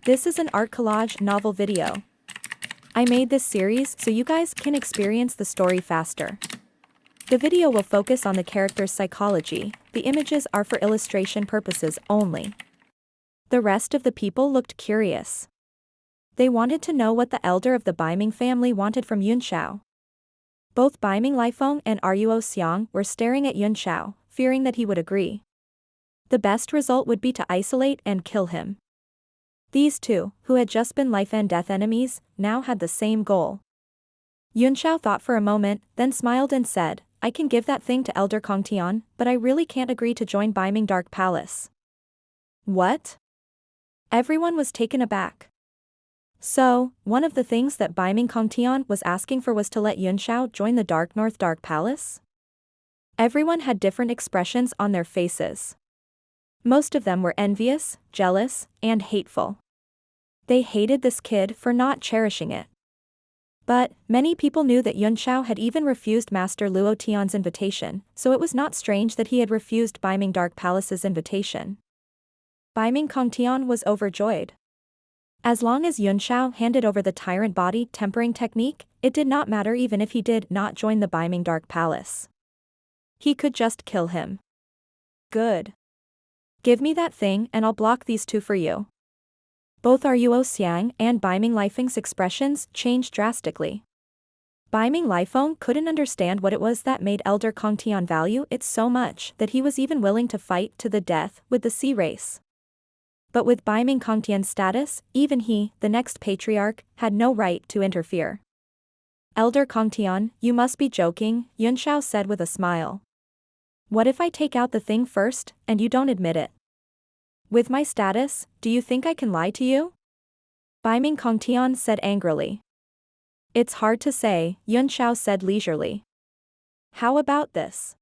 This is an art collage novel video. I made this series so you guys can experience the story faster. The video will focus on the character's psychology, the images are for illustration purposes only. The rest of the people looked curious. They wanted to know what the elder of the Baiming family wanted from Yunxiao. Both Baiming Lifeng and Ruo Xiang were staring at Yunxiao, fearing that he would agree. The best result would be to isolate and kill him. These two, who had just been life and death enemies, now had the same goal. Yunxiao thought for a moment, then smiled and said, I can give that thing to Elder Kongtian, but I really can't agree to join Baiming Dark Palace. What? Everyone was taken aback. So, one of the things that Baiming Kongtian was asking for was to let Yunxiao join the Dark North Dark Palace? Everyone had different expressions on their faces. Most of them were envious, jealous, and hateful. They hated this kid for not cherishing it. But, many people knew that Yunxiao had even refused Master Luo Tian's invitation, so it was not strange that he had refused Baiming Dark Palace's invitation. Baiming Kongtian was overjoyed. As long as Yunxiao handed over the tyrant body tempering technique, it did not matter even if he did not join the Baiming Dark Palace. He could just kill him. Good. Give me that thing and I'll block these two for you. Both Ruo Xiang and Baiming Lifeng's expressions changed drastically. Baiming Lifeng couldn't understand what it was that made Elder Kongtian value it so much that he was even willing to fight to the death with the sea race. But with Baiming Kongtian's status, even he, the next patriarch, had no right to interfere. Elder Kongtian, you must be joking, Yunxiao said with a smile. What if I take out the thing first, and you don't admit it? With my status, do you think I can lie to you? Baiming Kongtian said angrily. It's hard to say, Yunxiao said leisurely. How about this?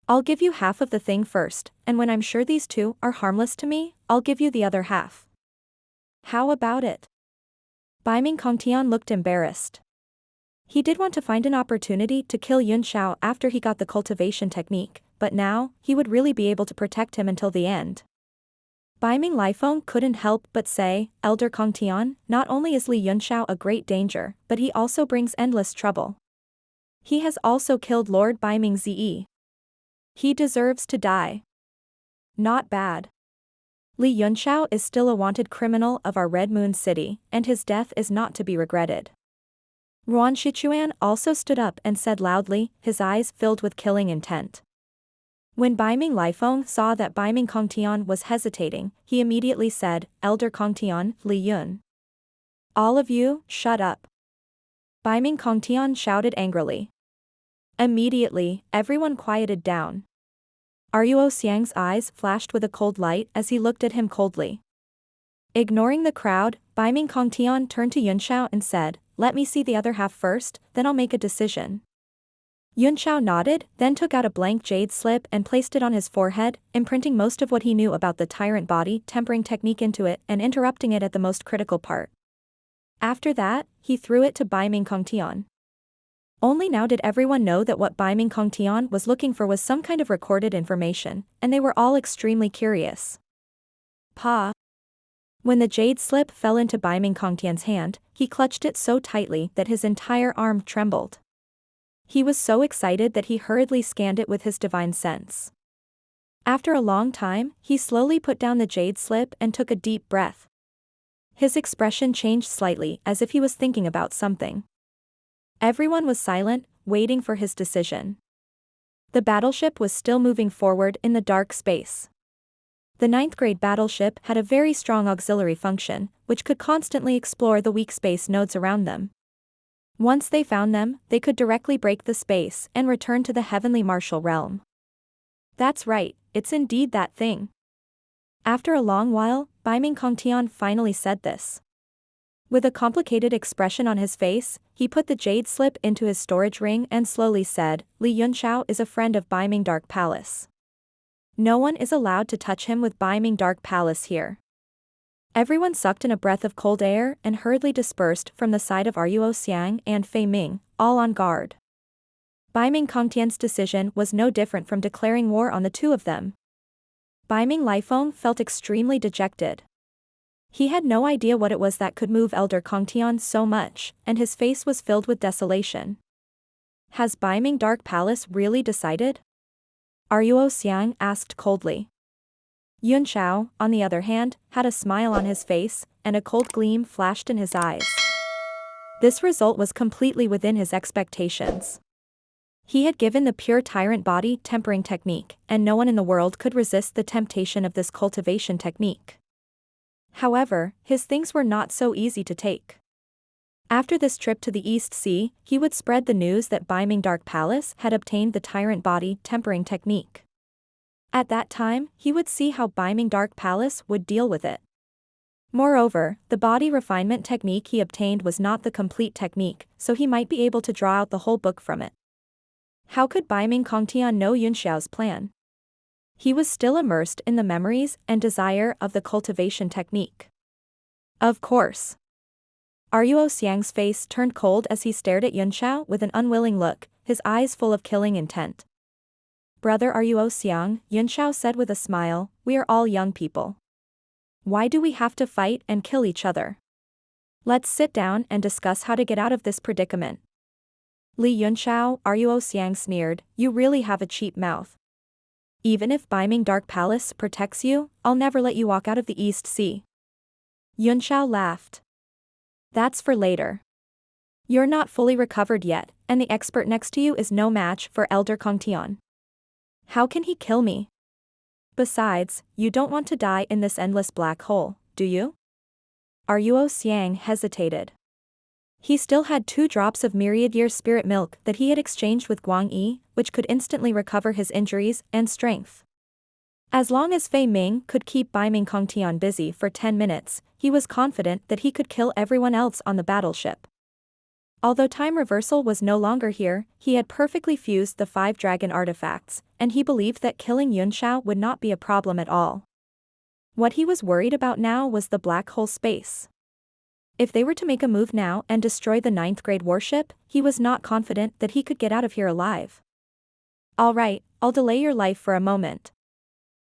I'll give you half of the thing first, and when I'm sure these two are harmless to me, I'll give you the other half. How about it? Baiming Kongtian looked embarrassed. He did want to find an opportunity to kill Yunxiao after he got the cultivation technique, but now, he would really be able to protect him until the end. Baiming Lifeng couldn't help but say, Elder Kongtian, not only is Li Yunxiao a great danger, but he also brings endless trouble. He has also killed Lord Baiming Zi. He deserves to die. Not bad. Li Yunxiao is still a wanted criminal of our Red Moon City, and his death is not to be regretted. Ruan Shichuan also stood up and said loudly, his eyes filled with killing intent. When Baiming Lifeng saw that Baiming Kongtian was hesitating, he immediately said, Elder Kongtian, Li Yun. All of you, shut up. Baiming Kongtian shouted angrily. Immediately, everyone quieted down. Ruo Xiang's eyes flashed with a cold light as he looked at him coldly. Ignoring the crowd, Baiming Kongtian turned to Yunxiao and said, let me see the other half first, then I'll make a decision. Yunxiao nodded, then took out a blank jade slip and placed it on his forehead, imprinting most of what he knew about the tyrant body tempering technique into it and interrupting it at the most critical part. After that, he threw it to Baiming Kongtian. Only now did everyone know that what Baiming Kongtian was looking for was some kind of recorded information, and they were all extremely curious. Pa. When the jade slip fell into Baiming Kongtian's hand, he clutched it so tightly that his entire arm trembled. He was so excited that he hurriedly scanned it with his divine sense. After a long time, he slowly put down the jade slip and took a deep breath. His expression changed slightly as if he was thinking about something. Everyone was silent, waiting for his decision. The battleship was still moving forward in the dark space. The 9th grade battleship had a very strong auxiliary function, which could constantly explore the weak space nodes around them. Once they found them, they could directly break the space and return to the heavenly martial realm. That's right, it's indeed that thing. After a long while, Baiming Kongtian finally said this. With a complicated expression on his face, he put the jade slip into his storage ring and slowly said, Li Yunxiao is a friend of Baiming Dark Palace. No one is allowed to touch him with Baiming Dark Palace here. Everyone sucked in a breath of cold air and hurriedly dispersed from the side of Ruo Xiang and Fei Ming, all on guard. Baiming Kongtian's decision was no different from declaring war on the two of them. Baiming Lifeng felt extremely dejected. He had no idea what it was that could move Elder Kongtian so much, and his face was filled with desolation. Has Baiming Dark Palace really decided? Ruo Xiang asked coldly. Yunxiao, on the other hand, had a smile on his face, and a cold gleam flashed in his eyes. This result was completely within his expectations. He had given the pure tyrant body tempering technique, and no one in the world could resist the temptation of this cultivation technique. However, his things were not so easy to take. After this trip to the East Sea, he would spread the news that Baiming Dark Palace had obtained the tyrant body tempering technique. At that time, he would see how Baiming Dark Palace would deal with it. Moreover, the body refinement technique he obtained was not the complete technique, so he might be able to draw out the whole book from it. How could Baiming Kongtian know Yunxiao's plan? He was still immersed in the memories and desire of the cultivation technique. Of course. Ruo Xiang's face turned cold as he stared at Yunxiao with an unwilling look, his eyes full of killing intent. Brother Ruo Xiang, Yunxiao said with a smile, we are all young people. Why do we have to fight and kill each other? Let's sit down and discuss how to get out of this predicament. Li Yunxiao, Ruo Xiang sneered, you really have a cheap mouth. Even if Baiming Dark Palace protects you, I'll never let you walk out of the East Sea. Yunxiao laughed. That's for later. You're not fully recovered yet, and the expert next to you is no match for Elder Kongtian. How can he kill me? Besides, you don't want to die in this endless black hole, do you? Ruo Xiang hesitated. He still had 2 drops of myriad-year spirit milk that he had exchanged with Guang Yi, which could instantly recover his injuries and strength. As long as Fei Ming could keep Baiming Kongtian busy for 10 minutes, he was confident that he could kill everyone else on the battleship. Although time reversal was no longer here, he had perfectly fused the 5 dragon artifacts, and he believed that killing Yunxiao would not be a problem at all. What he was worried about now was the black hole space. If they were to make a move now and destroy the 9th grade warship, he was not confident that he could get out of here alive. All right, I'll delay your life for a moment.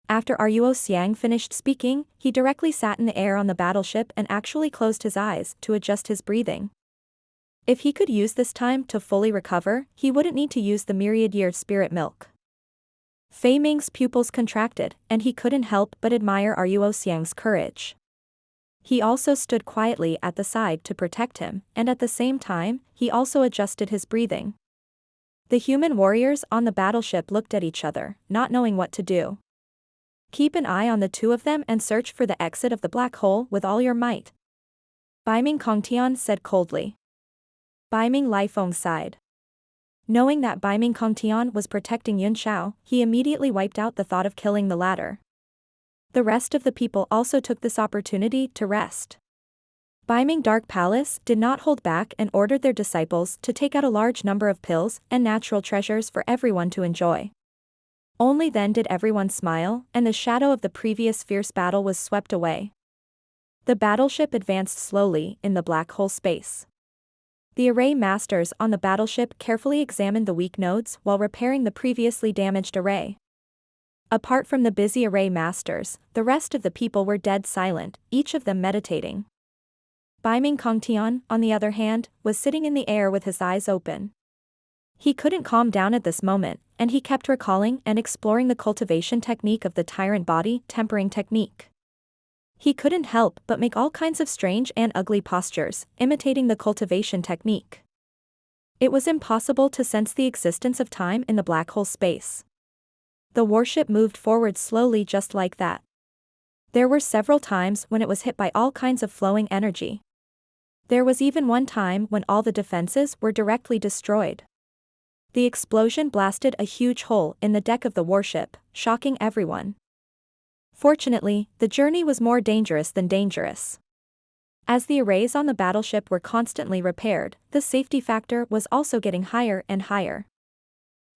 After Ruo Xiang finished speaking, he directly sat in the air on the battleship and actually closed his eyes to adjust his breathing. If he could use this time to fully recover, he wouldn't need to use the myriad-year spirit milk. Fei Ming's pupils contracted, and he couldn't help but admire Ruo Xiang's courage. He also stood quietly at the side to protect him, and at the same time, he also adjusted his breathing. The human warriors on the battleship looked at each other, not knowing what to do. Keep an eye on the 2 of them and search for the exit of the black hole with all your might. Baiming Kongtian said coldly. Baiming Lifeng sighed. Knowing that Baiming Kongtian was protecting Yunxiao, he immediately wiped out the thought of killing the latter. The rest of the people also took this opportunity to rest. Baiming Dark Palace did not hold back and ordered their disciples to take out a large number of pills and natural treasures for everyone to enjoy. Only then did everyone smile, and the shadow of the previous fierce battle was swept away. The battleship advanced slowly in the black hole space. The array masters on the battleship carefully examined the weak nodes while repairing the previously damaged array. Apart from the busy array masters, the rest of the people were dead silent, each of them meditating. Baiming Kongtian, on the other hand, was sitting in the air with his eyes open. He couldn't calm down at this moment, and he kept recalling and exploring the cultivation technique of the tyrant body tempering technique. He couldn't help but make all kinds of strange and ugly postures, imitating the cultivation technique. It was impossible to sense the existence of time in the black hole space. The warship moved forward slowly just like that. There were several times when it was hit by all kinds of flowing energy. There was even one time when all the defenses were directly destroyed. The explosion blasted a huge hole in the deck of the warship, shocking everyone. Fortunately, the journey was more dangerous than dangerous. As the arrays on the battleship were constantly repaired, the safety factor was also getting higher and higher.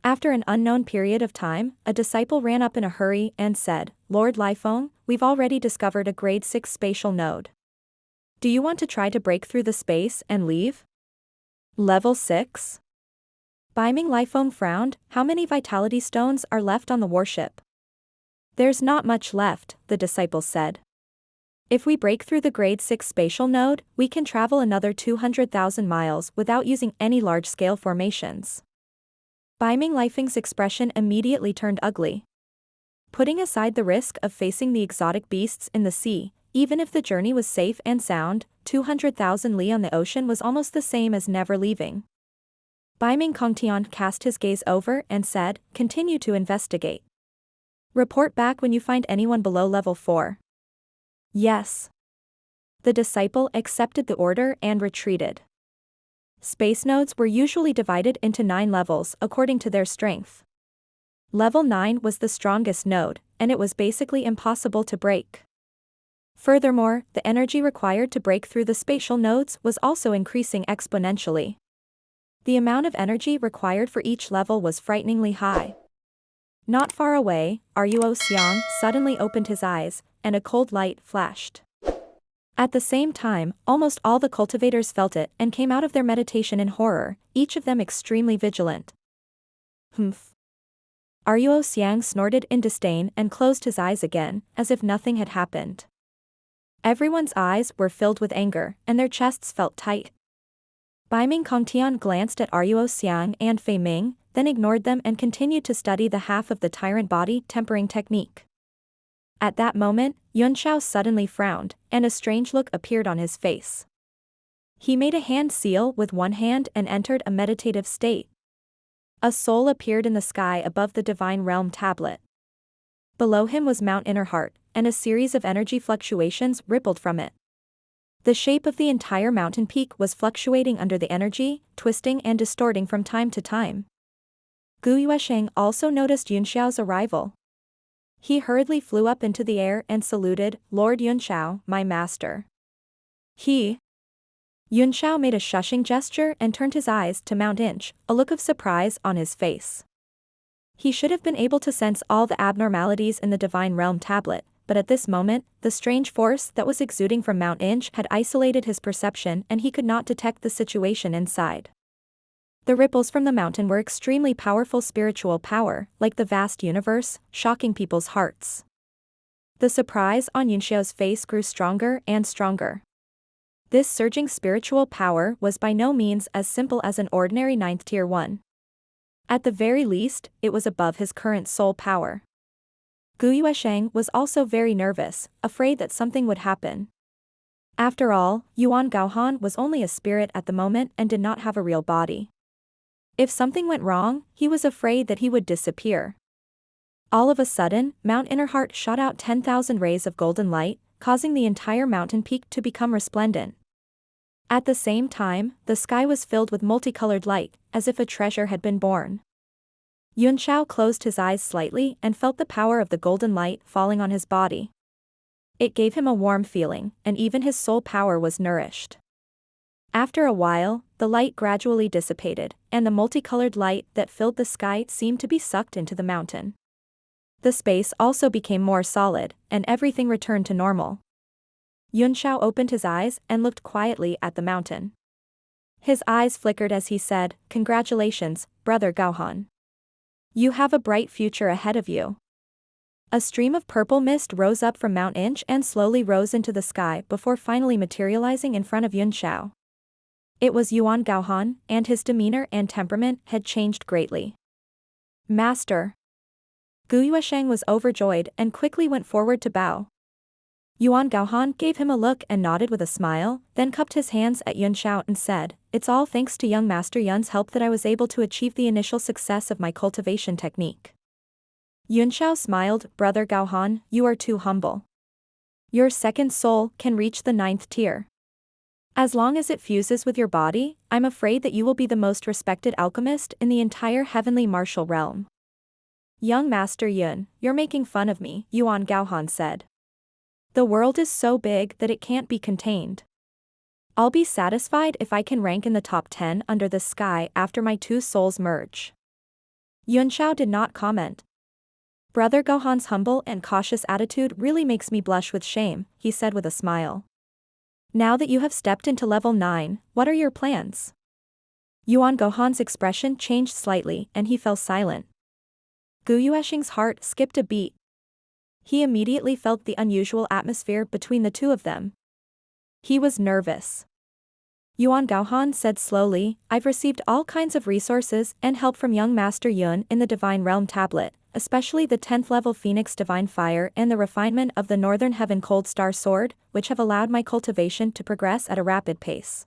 After an unknown period of time, a disciple ran up in a hurry and said, Lord Lifeng, we've already discovered a grade 6 spatial node. Do you want to try to break through the space and leave? Level 6? Baiming Lifeng frowned. How many vitality stones are left on the warship? There's not much left, the disciple said. If we break through the grade 6 spatial node, we can travel another 200,000 miles without using any large-scale formations. Baiming Lifeng's expression immediately turned ugly. Putting aside the risk of facing the exotic beasts in the sea, even if the journey was safe and sound, 200,000 li on the ocean was almost the same as never leaving. Baiming Kongtian cast his gaze over and said, "Continue to investigate. Report back when you find anyone below level 4. Yes. The disciple accepted the order and retreated. Space nodes were usually divided into 9 levels according to their strength. Level 9 was the strongest node, and it was basically impossible to break. Furthermore, the energy required to break through the spatial nodes was also increasing exponentially. The amount of energy required for each level was frighteningly high. Not far away, Ruo Xiang suddenly opened his eyes, and a cold light flashed. At the same time, almost all the cultivators felt it and came out of their meditation in horror, each of them extremely vigilant. Humph. Ruo Xiang snorted in disdain and closed his eyes again, as if nothing had happened. Everyone's eyes were filled with anger, and their chests felt tight. Baiming Kongtian glanced at Ruo Xiang and Fei Ming, then ignored them and continued to study the half of the tyrant body tempering technique. At that moment, Yunxiao suddenly frowned, and a strange look appeared on his face. He made a hand seal with one hand and entered a meditative state. A soul appeared in the sky above the Divine Realm tablet. Below him was Mount Inner Heart, and a series of energy fluctuations rippled from it. The shape of the entire mountain peak was fluctuating under the energy, twisting and distorting from time to time. Sheng also noticed Yunxiao's arrival. He hurriedly flew up into the air and saluted, "Lord Yunxiao, my master." Yunxiao made a shushing gesture and turned his eyes to Mount Inch, a look of surprise on his face. He should have been able to sense all the abnormalities in the Divine Realm tablet, but at this moment, the strange force that was exuding from Mount Inch had isolated his perception and he could not detect the situation inside. The ripples from the mountain were extremely powerful spiritual power, like the vast universe, shocking people's hearts. The surprise on Yunxiao's face grew stronger and stronger. This surging spiritual power was by no means as simple as an ordinary 9th tier one. At the very least, it was above his current soul power. Sheng was also very nervous, afraid that something would happen. After all, Yuan Gaohan was only a spirit at the moment and did not have a real body. If something went wrong, he was afraid that he would disappear. All of a sudden, Mount Inner Heart shot out 10,000 rays of golden light, causing the entire mountain peak to become resplendent. At the same time, the sky was filled with multicolored light, as if a treasure had been born. Yunxiao closed his eyes slightly and felt the power of the golden light falling on his body. It gave him a warm feeling, and even his soul power was nourished. After a while, the light gradually dissipated, and the multicolored light that filled the sky seemed to be sucked into the mountain. The space also became more solid, and everything returned to normal. Yunxiao opened his eyes and looked quietly at the mountain. His eyes flickered as he said, "Congratulations, Brother Gaohan. You have a bright future ahead of you." A stream of purple mist rose up from Mount Inch and slowly rose into the sky before finally materializing in front of Yunxiao. It was Yuan Gaohan, and his demeanor and temperament had changed greatly. "Master." Sheng was overjoyed and quickly went forward to bow. Yuan Gaohan gave him a look and nodded with a smile, then cupped his hands at Yunxiao and said, "It's all thanks to young Master Yun's help that I was able to achieve the initial success of my cultivation technique." Yunxiao smiled, "Brother Gaohan, you are too humble. Your second soul can reach the 9th tier. As long as it fuses with your body, I'm afraid that you will be the most respected alchemist in the entire heavenly martial realm." "Young Master Yun, you're making fun of me," Yuan Gaohan said. "The world is so big that it can't be contained. I'll be satisfied if I can rank in the top 10 under the sky after my 2 souls merge." Yunxiao did not comment. "Brother Gaohan's humble and cautious attitude really makes me blush with shame," he said with a smile. "Now that you have stepped into level 9, what are your plans?" Yuan Gaohan's expression changed slightly and he fell silent. Sheng's heart skipped a beat. He immediately felt the unusual atmosphere between the two of them. He was nervous. Yuan Gaohan said slowly, I've received all kinds of resources and help from young Master Yun in the Divine Realm Tablet, especially the 10th level Phoenix Divine Fire and the refinement of the Northern Heaven Cold Star Sword, which have allowed my cultivation to progress at a rapid pace.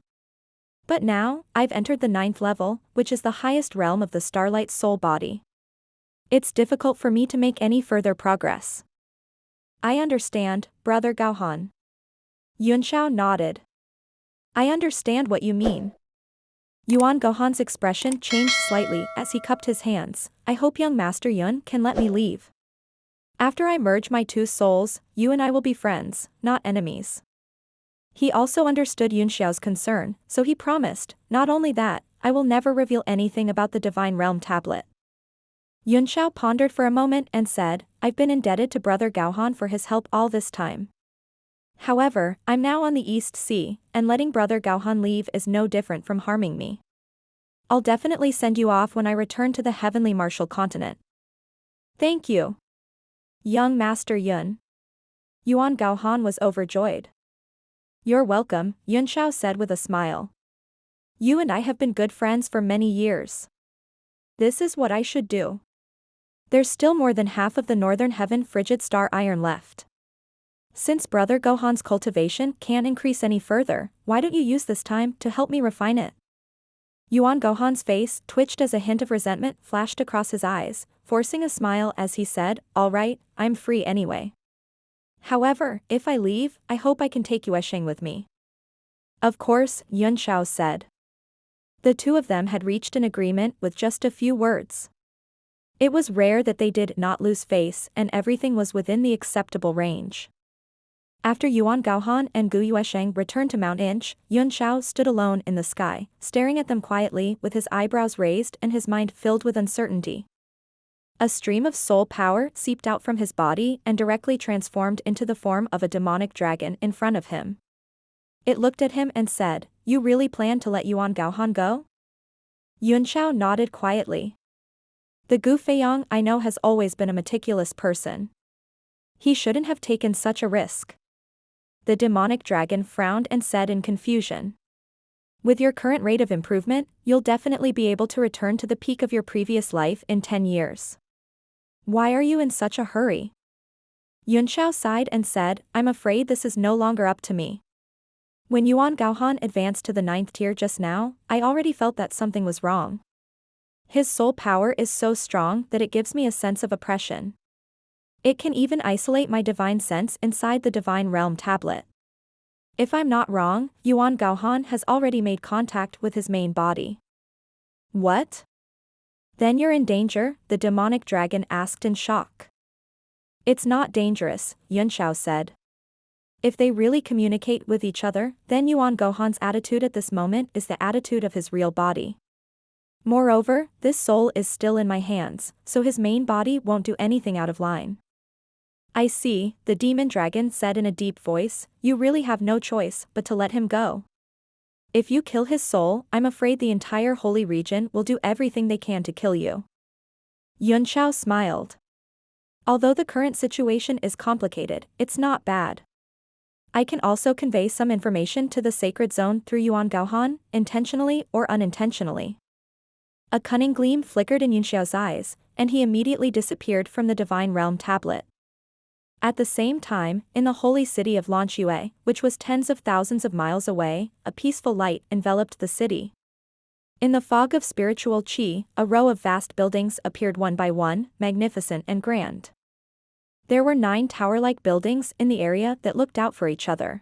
But now, I've entered the 9th level, which is the highest realm of the Starlight Soul Body. It's difficult for me to make any further progress. I understand, Brother Gaohan. Yunxiao nodded. I understand what you mean. Yuan Gaohan's expression changed slightly as he cupped his hands. I hope young Master Yun can let me leave. After I merge my two souls, you and I will be friends, not enemies. He also understood Yunxiao's concern, so he promised, not only that, I will never reveal anything about the Divine Realm Tablet. Yunxiao pondered for a moment and said, I've been indebted to Brother Gaohan for his help all this time. However, I'm now on the East Sea, and letting Brother Gaohan leave is no different from harming me. I'll definitely send you off when I return to the Heavenly Martial Continent. Thank you. Young Master Yun. Yuan Gaohan was overjoyed. You're welcome, Yunxiao said with a smile. You and I have been good friends for many years. This is what I should do. There's still more than half of the Northern Heaven Frigid Star Iron left. Since Brother Gaohan's cultivation can't increase any further, why don't you use this time to help me refine it? Yuan Gaohan's face twitched as a hint of resentment flashed across his eyes, forcing a smile as he said, all right, I'm free anyway. However, if I leave, I hope I can take you Sheng with me. Of course, Yunxiao said. The two of them had reached an agreement with just a few words. It was rare that they did not lose face and everything was within the acceptable range. After Yuan Gaohan and Gu Sheng returned to Mount Inch, Yunxiao stood alone in the sky, staring at them quietly with his eyebrows raised and his mind filled with uncertainty. A stream of soul power seeped out from his body and directly transformed into the form of a demonic dragon in front of him. It looked at him and said, You really plan to let Yuan Gaohan go? Yunxiao nodded quietly. The Gu Feiyang I know has always been a meticulous person. He shouldn't have taken such a risk. The demonic dragon frowned and said in confusion. With your current rate of improvement, you'll definitely be able to return to the peak of your previous life in 10 years. Why are you in such a hurry? Yunxiao sighed and said, I'm afraid this is no longer up to me. When Yuan Gaohan advanced to the 9th tier just now, I already felt that something was wrong. His soul power is so strong that it gives me a sense of oppression. It can even isolate my divine sense inside the Divine Realm Tablet. If I'm not wrong, Yuan Gaohan has already made contact with his main body. What? Then you're in danger, the demonic dragon asked in shock. It's not dangerous, Yunxiao said. If they really communicate with each other, then Yuan Gaohan's attitude at this moment is the attitude of his real body. Moreover, this soul is still in my hands, so his main body won't do anything out of line. I see, the demon dragon said in a deep voice, you really have no choice but to let him go. If you kill his soul, I'm afraid the entire holy region will do everything they can to kill you. Yunxiao smiled. Although the current situation is complicated, it's not bad. I can also convey some information to the sacred zone through Yuan Gaohan, intentionally or unintentionally. A cunning gleam flickered in Yunxiao's eyes, and he immediately disappeared from the Divine Realm Tablet. At the same time, in the holy city of Lanxue, which was tens of thousands of miles away, a peaceful light enveloped the city. In the fog of spiritual qi, a row of vast buildings appeared one by one, magnificent and grand. There were 9 tower-like buildings in the area that looked out for each other.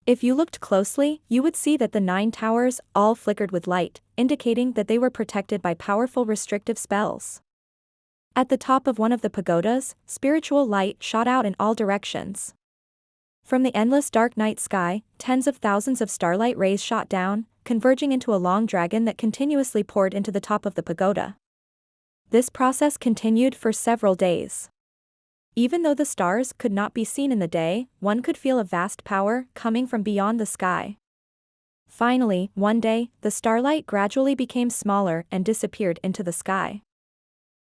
If you looked closely, you would see that the 9 towers all flickered with light, indicating that they were protected by powerful restrictive spells. At the top of one of the pagodas, spiritual light shot out in all directions. From the endless dark night sky, tens of thousands of starlight rays shot down, converging into a long dragon that continuously poured into the top of the pagoda. This process continued for several days. Even though the stars could not be seen in the day, one could feel a vast power coming from beyond the sky. Finally, one day, the starlight gradually became smaller and disappeared into the sky.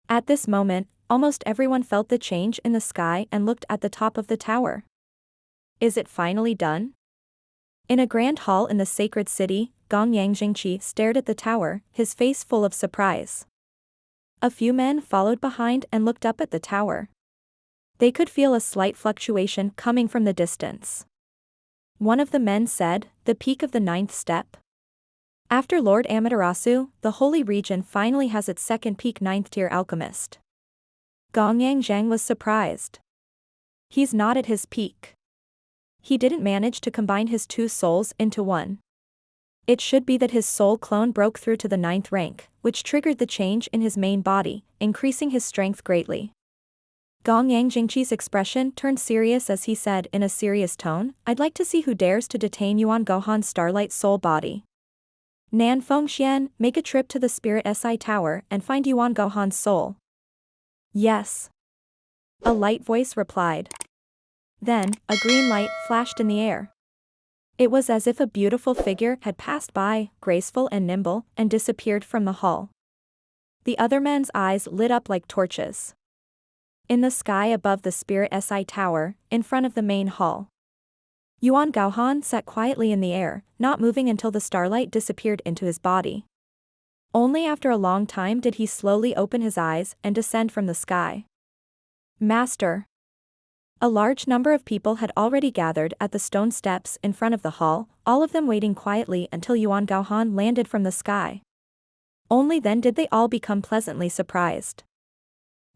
At this moment, almost everyone felt the change in the sky and looked at the top of the tower. Is it finally done? In a grand hall in the sacred city, Gong Yangjingqi stared at the tower, his face full of surprise. A few men followed behind and looked up at the tower. They could feel a slight fluctuation coming from the distance. One of the men said, "The peak of the 9th step." After Lord Amaterasu, the holy region finally has its second peak 9th tier alchemist. Gong Yangjang was surprised. He's not at his peak. He didn't manage to combine his two souls into one. It should be that his soul clone broke through to the 9th rank, which triggered the change in his main body, increasing his strength greatly. Gong Yangjingqi's expression turned serious as he said in a serious tone, "I'd like to see who dares to detain Yuan Gohan's starlight soul body. Nan Fengxian, make a trip to the Spirit Si Tower and find Yuan Gohan's soul." "Yes." A light voice replied. Then, a green light flashed in the air. It was as if a beautiful figure had passed by, graceful and nimble, and disappeared from the hall. The other men's eyes lit up like torches. In the sky above the Spirit Si Tower, in front of the main hall, Yuan Gaohan sat quietly in the air, not moving until the starlight disappeared into his body. Only after a long time did he slowly open his eyes and descend from the sky. "Master." A large number of people had already gathered at the stone steps in front of the hall, all of them waiting quietly until Yuan Gaohan landed from the sky. Only then did they all become pleasantly surprised.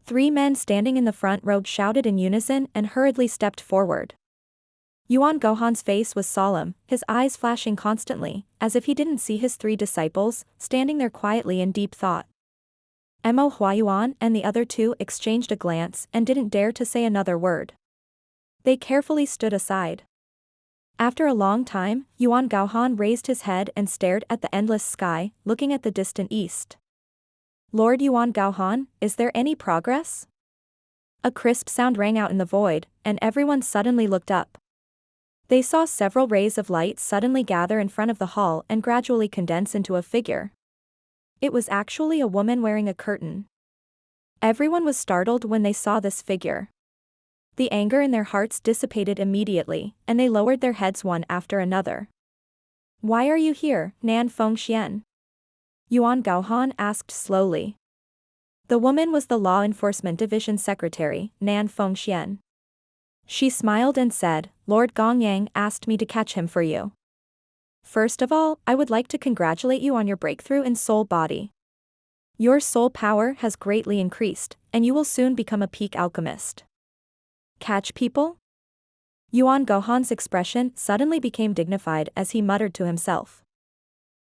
3 men standing in the front row shouted in unison and hurriedly stepped forward. Yuan Gohan's face was solemn, his eyes flashing constantly, as if he didn't see his 3 disciples, standing there quietly in deep thought. Mo Huayuan and the other 2 exchanged a glance and didn't dare to say another word. They carefully stood aside. After a long time, Yuan Gaohan raised his head and stared at the endless sky, looking at the distant east. "Lord Yuan Gaohan, is there any progress?" A crisp sound rang out in the void, and everyone suddenly looked up. They saw several rays of light suddenly gather in front of the hall and gradually condense into a figure. It was actually a woman wearing a curtain. Everyone was startled when they saw this figure. The anger in their hearts dissipated immediately, and they lowered their heads one after another. "Why are you here, Nan Fengxian?" Yuan Gaohan asked slowly. The woman was the Law Enforcement Division Secretary, Nan Fengxian. She smiled and said, "Lord Gongyang asked me to catch him for you. First of all, I would like to congratulate you on your breakthrough in soul body. Your soul power has greatly increased, and you will soon become a peak alchemist." "Catch people?" Yuan Gohan's expression suddenly became dignified as he muttered to himself.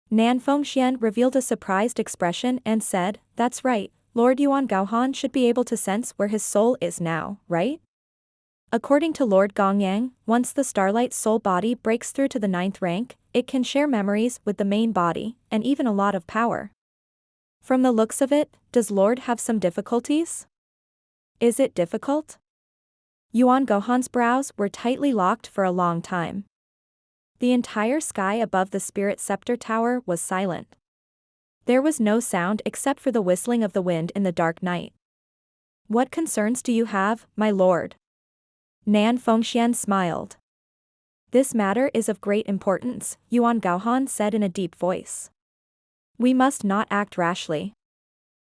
Nan Fengxian revealed a surprised expression and said, "That's right, Lord Yuan Gaohan should be able to sense where his soul is now, right? According to Lord Gongyang, once the starlight soul body breaks through to the 9th rank, it can share memories with the main body, and even a lot of power. From the looks of it, does Lord have some difficulties? Is it difficult?" Yuan Gohan's brows were tightly locked for a long time. The entire sky above the Spirit Scepter Tower was silent. There was no sound except for the whistling of the wind in the dark night. "What concerns do you have, my lord?" Nan Fengxian smiled. "This matter is of great importance," Yuan Gaohan said in a deep voice. "We must not act rashly.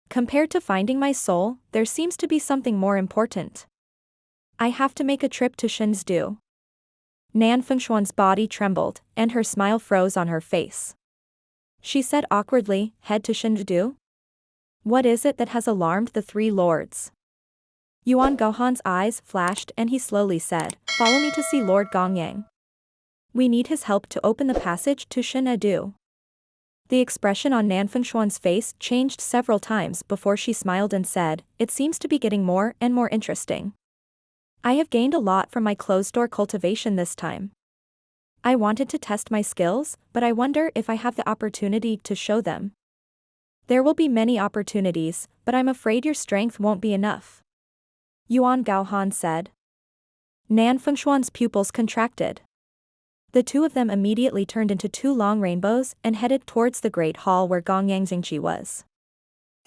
Compared to finding my soul, there seems to be something more important. I have to make a trip to Shenzhou." Nan Fengxian's body trembled, and her smile froze on her face. She said awkwardly, "Head to Shenzhou? What is it that has alarmed the 3 lords?" Yuan Gaohan's eyes flashed and he slowly said, "Follow me to see Lord Gongyang. We need his help to open the passage to Shenzhou." The expression on Nan Fengxian's face changed several times before she smiled and said, "It seems to be getting more and more interesting. I have gained a lot from my closed-door cultivation this time. I wanted to test my skills, but I wonder if I have the opportunity to show them." "There will be many opportunities, but I'm afraid your strength won't be enough," Yuan Gaohan said. Nan Fengxian's pupils contracted. The 2 of them immediately turned into 2 long rainbows and headed towards the great hall where Gong Yangjingqi was.